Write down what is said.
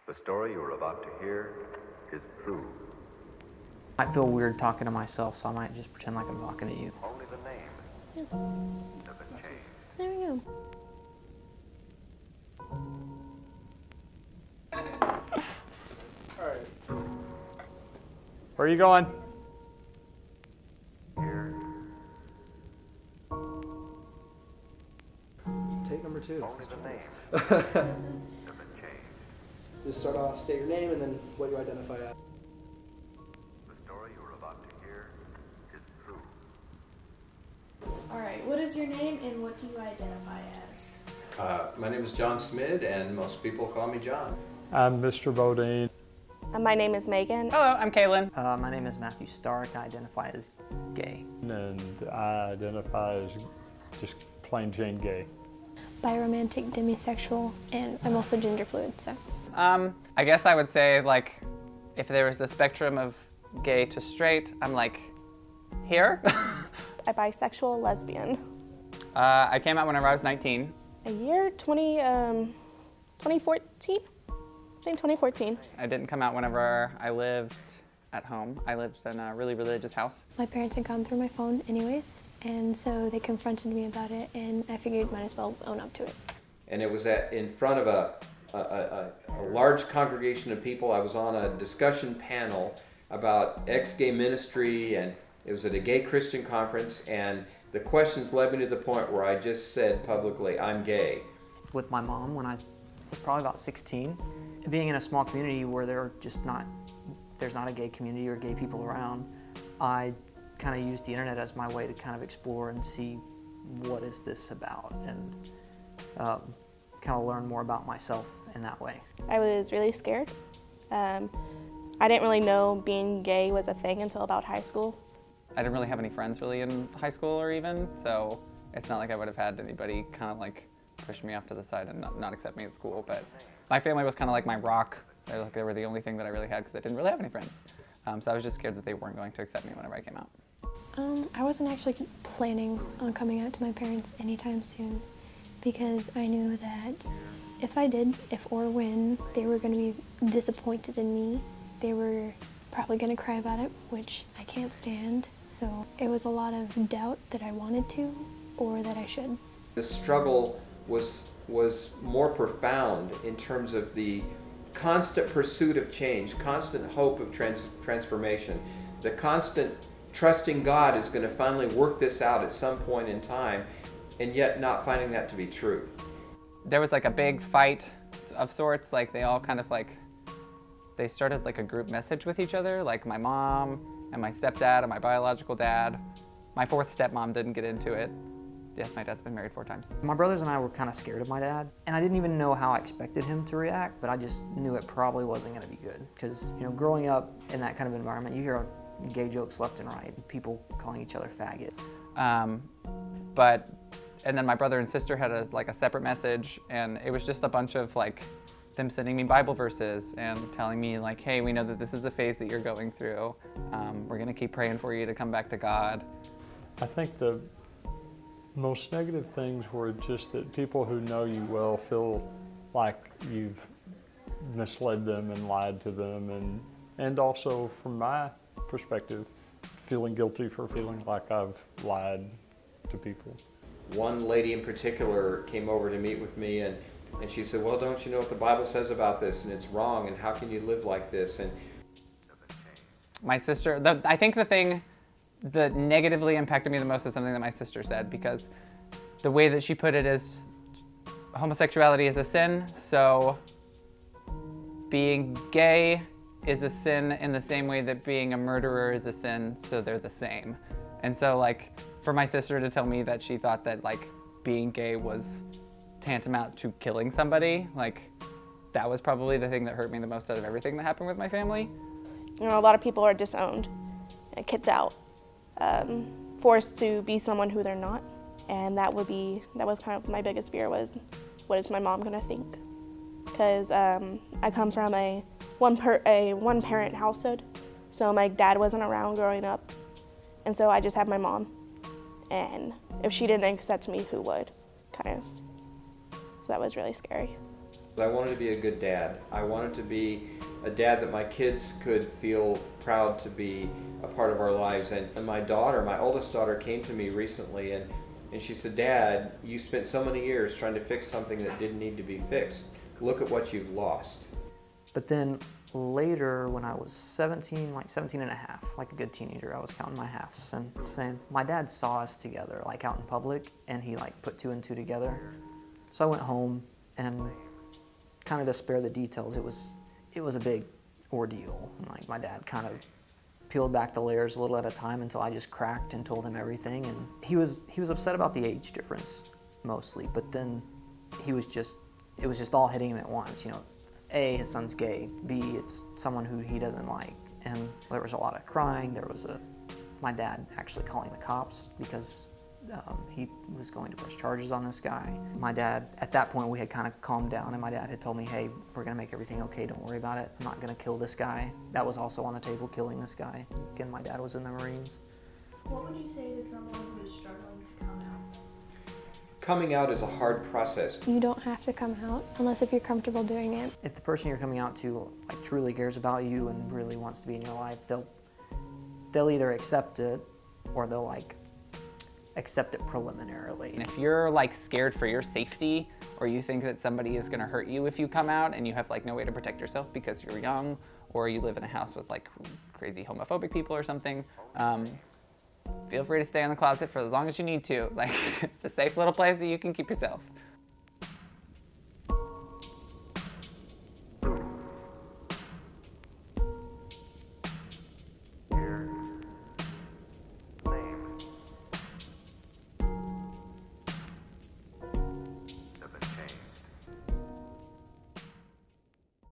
The story you are about to hear is true. I might feel weird talking to myself, so I might just pretend like I'm talking to you. Only the name doesn't change. There we go. All right. Where are you going? Here, Take number 2. only the name doesn't change. Just start off, state your name, and then what you identify as. The story you are about to hear is true. All right, what is your name and what do you identify as? My name is John Smid, and most people call me John. I'm Mr. Bodine. My name is Meaghan. Hello, I'm Kaylin. My name is Matthew Stark. I identify as gay. And I identify as just plain Jane gay. Biromantic, demisexual, and I'm also gender fluid, so. I guess I would say, like, if there was a spectrum of gay to straight, I'm like, here. I'm bisexual, lesbian. I came out whenever I was 19. A year, 2014? I think 2014. I didn't come out whenever I lived at home. I lived in a really religious house. My parents had gone through my phone anyways, and so they confronted me about it, and I figured might as well own up to it. And it was in front of a large congregation of people. I was on a discussion panel about ex-gay ministry, and it was at a gay Christian conference, and the questions led me to the point where I just said publicly, I'm gay. With my mom when I was probably about 16, being in a small community where there's not a gay community or gay people around, I kind of used the internet as my way to kind of explore and see what is this about, and kind of learn more about myself in that way. I was really scared. I didn't really know being gay was a thing until about high school. I didn't really have any friends really in high school or even, so it's not like I would have had anybody kind of like push me off to the side and not accept me at school. But my family was kind of like my rock. They were the only thing that I really had because I didn't really have any friends. So I was just scared that they weren't going to accept me whenever I came out. I wasn't actually planning on coming out to my parents anytime soon because I knew that if I did, if or when they were going to be disappointed in me, they were probably going to cry about it, which I can't stand. So it was a lot of doubt that I wanted to or that I should. The struggle was more profound in terms of the constant pursuit of change, constant hope of transformation, the constant trusting God is going to finally work this out at some point in time, and yet not finding that to be true. There was like a big fight of sorts, like they all kind of like, they started like a group message with each other, like my mom and my stepdad and my biological dad. My fourth stepmom didn't get into it. Yes, my dad's been married 4 times. My brothers and I were kind of scared of my dad, and I didn't even know how I expected him to react, but I just knew it probably wasn't going to be good. Because, you know, growing up in that kind of environment, you hear gay jokes left and right, people calling each other faggot. And then my brother and sister had a separate message, and it was just a bunch of like them sending me Bible verses and telling me like, hey, we know that this is a phase that you're going through. We're going to keep praying for you to come back to God. I think the most negative things were just that people who know you well feel like you've misled them and lied to them, and also from my perspective, feeling guilty for feeling like I've lied to people. One lady in particular came over to meet with me, and she said, well, don't you know what the Bible says about this, and it's wrong, and how can you live like this? And my sister, I think the thing that negatively impacted me the most is something that my sister said, because the way that she put it is homosexuality is a sin, so being gay is a sin in the same way that being a murderer is a sin, so they're the same. And so like for my sister to tell me that she thought that like being gay was tantamount to killing somebody, like that was probably the thing that hurt me the most out of everything that happened with my family. You know, a lot of people are disowned and kicked out, forced to be someone who they're not. And that was kind of my biggest fear was, what is my mom gonna think? Because I come from a one-parent household, so my dad wasn't around growing up, and so I just had my mom. And if she didn't accept me, who would? Kind of. So that was really scary. I wanted to be a good dad. I wanted to be a dad that my kids could feel proud to be a part of our lives. And my daughter, my oldest daughter, came to me recently and she said, "Dad, you spent so many years trying to fix something that didn't need to be fixed. Look at what you've lost." But then later, when I was 17, like 17 and a half, like a good teenager, I was counting my halves and saying, my dad saw us together, like out in public, and he like put 2 and 2 together. So I went home and kind of to spare the details, it was a big ordeal. And like my dad kind of peeled back the layers a little at a time until I just cracked and told him everything. And he was upset about the age difference mostly, but then it was just all hitting him at once, you know. A, his son's gay. B, it's someone who he doesn't like. And there was a lot of crying. There was my dad actually calling the cops because he was going to press charges on this guy. My dad, at that point, we had kind of calmed down, and my dad had told me, "Hey, we're gonna make everything okay, don't worry about it. I'm not gonna kill this guy." That was also on the table, killing this guy. Again, my dad was in the Marines. What would you say to someone who is struggling to come out? Coming out is a hard process. You don't have to come out unless if you're comfortable doing it. If the person you're coming out to like truly cares about you and really wants to be in your life, they'll either accept it or they'll like accept it preliminarily. And if you're like scared for your safety, or you think that somebody is gonna hurt you if you come out and you have like no way to protect yourself because you're young, or you live in a house with like crazy homophobic people or something, feel free to stay in the closet for as long as you need to. Like, it's a safe little place that you can keep yourself.